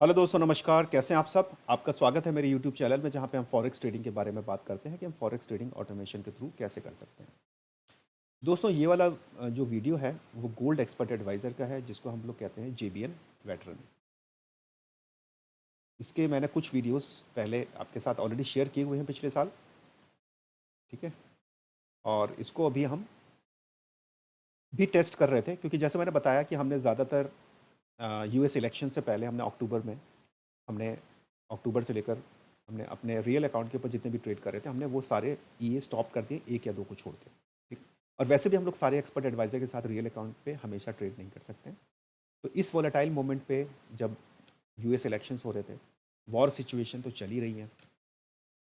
Hello दोस्तों, नमस्कार। कैसे हैं आप सब? आपका स्वागत है मेरे यूट्यूब चैनल में, जहाँ पे हम फॉरेक्स ट्रेडिंग के बारे में बात करते हैं कि हम फॉरेक्स ट्रेडिंग ऑटोमेशन के थ्रू कैसे कर सकते हैं। दोस्तों, ये वाला जो वीडियो है वो गोल्ड एक्सपर्ट एडवाइज़र का है, जिसको हम लोग कहते हैं जेबीएन वेटरन। इसके मैंने कुछ वीडियोस पहले आपके साथ ऑलरेडी शेयर किए हुए हैं पिछले साल। ठीक है। और इसको अभी हम भी टेस्ट कर रहे थे, क्योंकि जैसे मैंने बताया कि हमने ज़्यादातर यूएस इलेक्शन से पहले हमने हमने अक्टूबर से लेकर हमने अपने रियल अकाउंट के ऊपर जितने भी ट्रेड कर रहे थे, हमने वो सारे ईए स्टॉप कर दिए, एक या दो को छोड़ के। ठीक। और वैसे भी हम लोग सारे एक्सपर्ट एडवाइजर के साथ रियल अकाउंट पे हमेशा ट्रेड नहीं कर सकते हैं। तो इस वोलेटाइल मोमेंट पे, जब यूएस इलेक्शंस हो रहे थे, वॉर सिचुएशन तो चल ही रही है,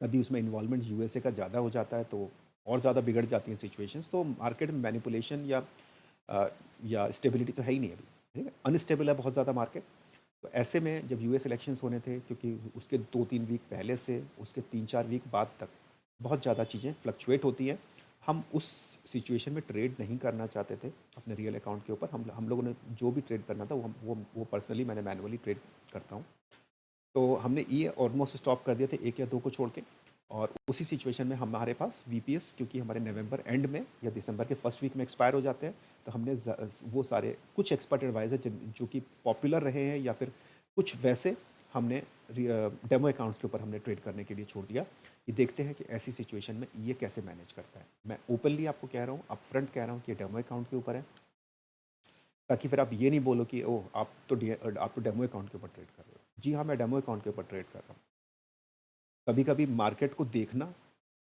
कभी उसमें इन्वॉल्वमेंट यूएसए का ज़्यादा हो जाता है तो और ज़्यादा बिगड़ जाती हैं सिचुएशंस। तो मार्केट में मैनिपुलेशन अ, या स्टेबिलिटी तो है ही नहीं अभी। ठीक है, अनस्टेबल है बहुत ज़्यादा मार्केट। तो ऐसे में जब यूएस इलेक्शंस होने थे, क्योंकि उसके 2-3 वीक पहले से उसके 3-4 वीक बाद तक बहुत ज़्यादा चीज़ें फ्लक्चुएट होती हैं। हम उस सिचुएशन में ट्रेड नहीं करना चाहते थे अपने रियल अकाउंट के ऊपर। हम लोगों ने जो भी ट्रेड करना था वो पर्सनली मैंने मैनुअली ट्रेड करता हूँ। तो हमने ये ऑलमोस्ट स्टॉप कर दिए थे, एक या दो को छोड़ के। और उसी सिचुएशन में हमारे पास वीपीएस, क्योंकि हमारे नवंबर एंड में या दिसंबर के फर्स्ट वीक में एक्सपायर हो जाते हैं, तो हमने वो सारे कुछ एक्सपर्ट एडवाइजर जो कि पॉपुलर रहे हैं या फिर कुछ वैसे, हमने डेमो अकाउंट्स के ऊपर हमने ट्रेड करने के लिए छोड़ दिया कि देखते हैं कि ऐसी सिचुएशन में ये कैसे मैनेज करता है। मैं ओपनली आपको कह रहा हूँ, अप फ्रंट कह रहा हूँ कि डेमो अकाउंट के ऊपर है, ताकि फिर आप ये नहीं बोलो कि ओह आप तो डेमो अकाउंट के ऊपर ट्रेड कर रहे हो। जी हाँ, मैं डेमो अकाउंट के ऊपर ट्रेड कर रहा हूँ। कभी कभी मार्केट को देखना,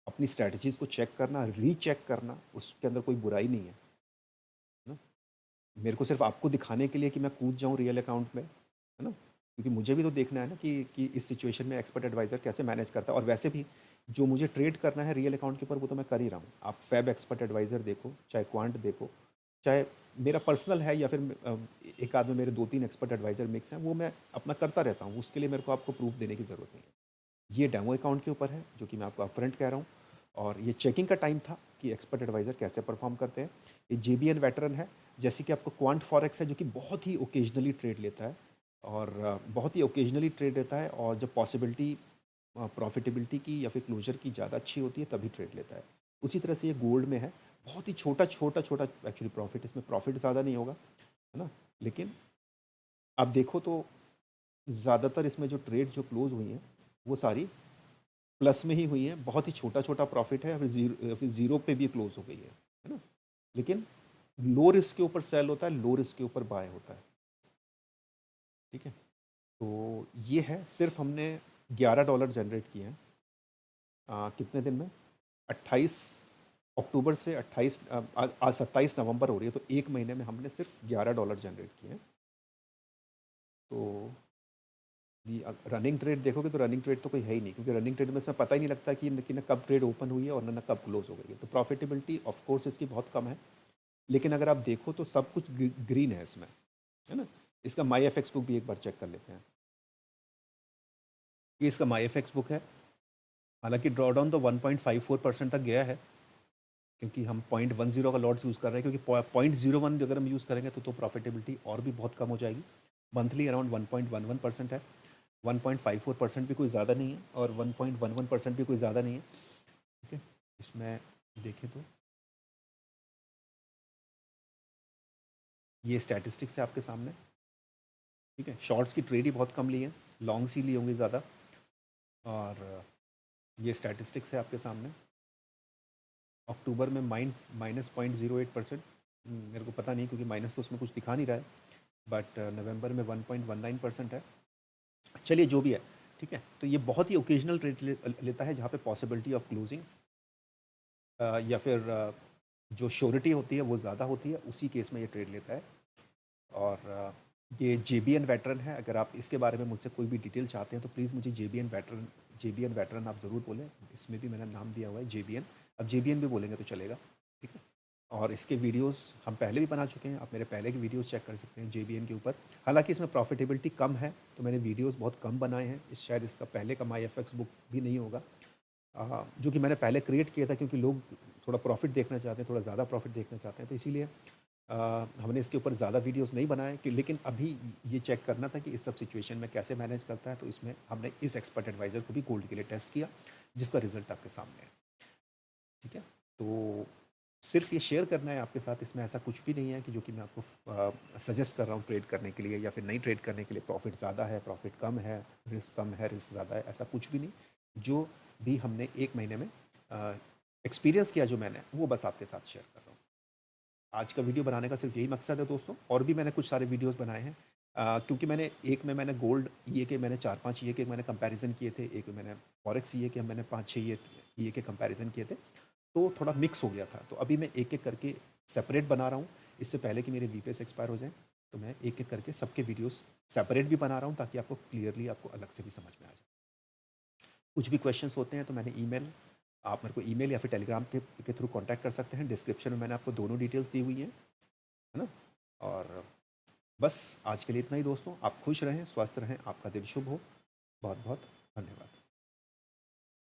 अपनी स्ट्रैटेजीज को चेक करना, रीचेक करना, उसके अंदर कोई बुराई नहीं है ना। मेरे को सिर्फ आपको दिखाने के लिए कि मैं कूद जाऊं रियल अकाउंट में, है ना, क्योंकि मुझे भी तो देखना है ना कि इस सिचुएशन में एक्सपर्ट एडवाइजर कैसे मैनेज करता है। और वैसे भी जो मुझे ट्रेड करना है रियल अकाउंट के ऊपर, वो तो मैं कर ही रहा हूँ। आप फैब एक्सपर्ट एडवाइजर देखो, चाहे क्वांट देखो, चाहे मेरा पर्सनल है या फिर एक आध में मेरे 2-3 एक्सपर्ट एडवाइजर मिक्स हैं, वो मैं अपना करता रहता हूँ। उसके लिए मेरे को आपको प्रूफ देने की ज़रूरत नहीं है। ये डेमो अकाउंट के ऊपर है, जो कि मैं आपको अपफ्रंट कह रहा हूँ। और ये चेकिंग का टाइम था कि एक्सपर्ट एडवाइज़र कैसे परफॉर्म करते हैं। ये जेबीएन वेटरन है। जैसे कि आपको क्वांट फॉरेक्स है, जो कि बहुत ही ओकेजनली ट्रेड लेता है, और बहुत ही ओकेजनली ट्रेड लेता है, और जब पॉसिबिलिटी प्रॉफिटेबिलिटी की या फिर क्लोजर की ज़्यादा अच्छी होती है तभी ट्रेड लेता है। उसी तरह से ये गोल्ड में है, बहुत ही छोटा छोटा छोटा एक्चुअली प्रॉफिट, इसमें प्रॉफिट ज़्यादा नहीं होगा, है ना। लेकिन आप देखो तो ज़्यादातर इसमें जो ट्रेड जो क्लोज हुई हैं, वो सारी प्लस में ही हुई है। बहुत ही छोटा-छोटा प्रॉफ़िट है, फिर ज़ीरो पे भी क्लोज़ हो गई है ना? लेकिन लो रिस्क के ऊपर सेल होता है, लो रिस्क के ऊपर बाय होता है, ठीक है? तो ये है, सिर्फ़ हमने $11 जनरेट किए हैं कितने दिन में? 28 अक्टूबर से 28 आज 27 नवंबर हो रही है, तो 1 महीने में हमने सिर्फ़ $11 जनरेट किए हैं। तो ये रनिंग ट्रेड देखोगे तो रनिंग ट्रेड तो कोई है ही नहीं, क्योंकि रनिंग ट्रेड में इसमें पता ही नहीं लगता कि ना कब ट्रेड ओपन हुई है और ना कब क्लोज़ हो गई है। तो प्रॉफ़िटेबिलिटी ऑफ़ कोर्स इसकी बहुत कम है। लेकिन अगर आप देखो तो सब कुछ ग्रीन है इसमें, है ना। इसका माई एफ एक्स बुक भी एक बार चेक कर लेते हैं। ये इसका माई एफ एक्स बुक है। हालांकि ड्रॉडाउन तो 1.54% तक गया है, क्योंकि हम 0.10 का लॉट्स यूज़ कर रहे हैं, क्योंकि 0.01 अगर हम यूज़ करेंगे तो प्रॉफिटेबिलिटी और भी बहुत कम हो जाएगी। मंथली अराउंड 1.11% है। 1.54% भी कोई ज़्यादा नहीं है, और 1.11% भी कोई ज़्यादा नहीं है। ठीक है। इसमें देखें तो ये स्टैटिस्टिक्स है आपके सामने। ठीक है, शॉर्ट्स की ट्रेड ही बहुत कम ली है, लॉन्ग्स ही ली होंगी ज़्यादा। और ये स्टैटिस्टिक्स है आपके सामने। अक्टूबर में -0.08%। मेरे को पता नहीं, क्योंकि माइनस तो उसमें कुछ दिखा नहीं रहा है, बट नवंबर में 1.19% है। चलिए, जो भी है, ठीक है। तो ये बहुत ही ओकेजनल ट्रेड लेता है, जहाँ पे पॉसिबिलिटी ऑफ क्लोजिंग या फिर जो श्योरिटी होती है वो ज़्यादा होती है, उसी केस में ये ट्रेड लेता है। और ये जेबीएन वेटरन है। अगर आप इसके बारे में मुझसे कोई भी डिटेल चाहते हैं तो प्लीज़ मुझे जेबीएन वेटरन आप ज़रूर बोलें। इसमें भी मैंने नाम दिया हुआ है जेबीएन। अब जेबीएन भी बोलेंगे तो चलेगा, ठीक है। और इसके वीडियोस हम पहले भी बना चुके हैं, आप मेरे पहले के वीडियोस चेक कर सकते हैं जेबीएन के ऊपर। हालांकि इसमें प्रॉफिटेबिलिटी कम है, तो मैंने वीडियोस बहुत कम बनाए हैं। शायद इसका पहले का माई एफ एक्स बुक भी नहीं होगा, जो कि मैंने पहले क्रिएट किया था, क्योंकि लोग थोड़ा प्रॉफिट देखना चाहते हैं, थोड़ा ज़्यादा प्रॉफिट देखना चाहते हैं, तो इसीलिए हमने इसके ऊपर ज़्यादा वीडियोस नहीं बनाए कि, लेकिन अभी ये चेक करना था कि इस सब सिचुएशन में कैसे मैनेज करता है, तो इसमें हमने इस एक्सपर्ट एडवाइज़र को भी गोल्ड के लिए टेस्ट किया, जिसका रिज़ल्ट आपके सामने है। ठीक है? तो सिर्फ़ ये शेयर करना है आपके साथ, इसमें ऐसा कुछ भी नहीं है कि जो कि मैं आपको सजेस्ट कर रहा हूँ ट्रेड करने के लिए या फिर नहीं ट्रेड करने के लिए, प्रॉफ़िट ज़्यादा है, प्रॉफ़िट कम है, रिस्क ज़्यादा है, ऐसा कुछ भी नहीं। जो भी हमने 1 महीने में एक्सपीरियंस किया जो मैंने, वो बस आपके साथ शेयर कर रहा हूँ। आज का वीडियो बनाने का सिर्फ यही मकसद है दोस्तों, और भी मैंने कुछ सारे वीडियोस बनाए हैं, क्योंकि मैंने गोल्ड ईए के मैंने 4-5 ईए के मैंने कंपैरिजन किए थे, एक मैंने फॉरेक्स ईए के मैंने 5-6 ईए के कंपैरिजन किए थे, तो थोड़ा मिक्स हो गया था। तो अभी मैं एक-एक करके सेपरेट बना रहा हूँ, इससे पहले कि मेरे वीपीएस एक्सपायर हो जाएँ, तो मैं एक-एक करके सबके वीडियोस सेपरेट भी बना रहा हूँ, ताकि आपको क्लियरली आपको अलग से भी समझ में आ जाए। कुछ भी क्वेश्चंस होते हैं तो मैंने ईमेल आप मेरे को ईमेल या फिर टेलीग्राम के थ्रू कॉन्टैक्ट कर सकते हैं। डिस्क्रिप्शन में मैंने आपको दोनों डिटेल्स दी हुई हैं, है ना? और बस आज के लिए इतना ही दोस्तों। आप खुश रहें, स्वस्थ रहें, आपका दिन शुभ हो। बहुत-बहुत